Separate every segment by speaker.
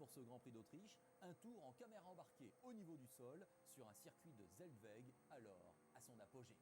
Speaker 1: pour ce Grand Prix d'Autriche, un tour en caméra embarquée au niveau du sol sur un circuit de Zellweg, alors à son apogée.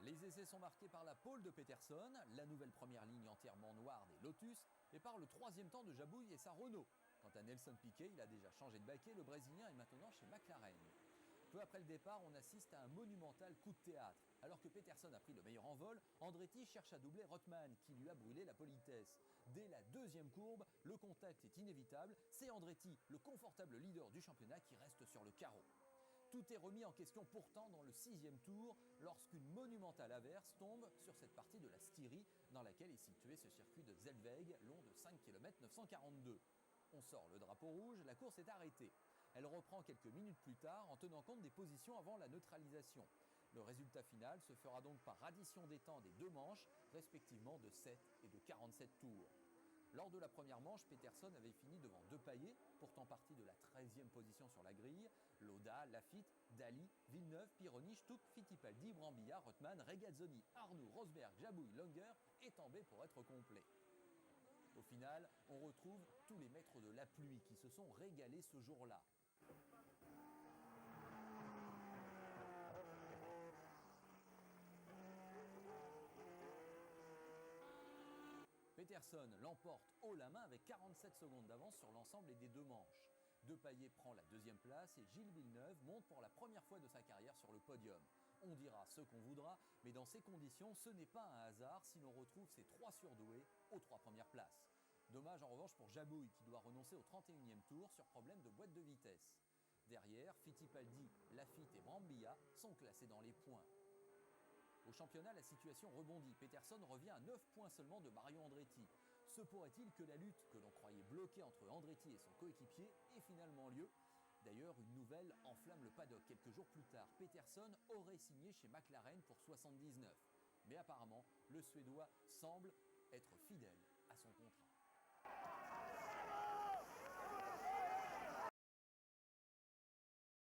Speaker 1: Les essais sont marqués par la pole de Peterson, la nouvelle première ligne entièrement noire des Lotus, et par le troisième temps de Jabouille et sa Renault. Quant à Nelson Piquet, il a déjà changé de baquet, le Brésilien est maintenant chez McLaren. Peu après le départ, on assiste à un monumental coup de théâtre. Alors que Peterson a pris le meilleur envol, Andretti cherche à doubler Rothman, qui lui a brûlé la politesse. Dès la deuxième courbe, le contact est inévitable, c'est Andretti, le confortable leader du championnat, qui reste sur le carreau. Tout est remis en question pourtant dans le 6e tour, lorsqu'une monumentale averse tombe sur cette partie de la Styrie dans laquelle est situé ce circuit de Zellweg, long de 5 km 942. On sort le drapeau rouge, la course est arrêtée. Elle reprend quelques minutes plus tard en tenant compte des positions avant la neutralisation. Le résultat final se fera donc par addition des temps des deux manches, respectivement de 7 et de 47 tours. Lors de la première manche, Peterson avait fini devant deux paillets, pourtant parti de la 13e position sur la grille. Lauda, Laffite, Daly, Villeneuve, Pironi, Stuck, Fittipaldi, Brambilla, Rothman, Regazzoni, Arnoux, Rosberg, Jabouille, Langer et Tambay pour être complet. Au final, on retrouve tous les maîtres de la pluie qui se sont régalés ce jour-là. Peterson l'emporte haut la main avec 47 secondes d'avance sur l'ensemble des deux manches. Depailler prend la deuxième place et Gilles Villeneuve monte pour la première fois de sa carrière sur le podium. On dira ce qu'on voudra, mais dans ces conditions, ce n'est pas un hasard si l'on retrouve ces trois surdoués aux trois premières places. Dommage en revanche pour Jabouille qui doit renoncer au 31e tour sur problème de boîte de vitesse. Derrière, Fittipaldi, Laffite et Brambilla sont classés dans les points. Au championnat, la situation rebondit. Peterson revient à 9 points seulement de Mario Andretti. Se pourrait-il que la lutte que l'on croyait bloquée entre Andretti et son coéquipier ait finalement lieu? D'ailleurs, une nouvelle enflamme le paddock. Quelques jours plus tard, Peterson aurait signé chez McLaren pour 79. Mais apparemment, le Suédois semble être fidèle à son contrat.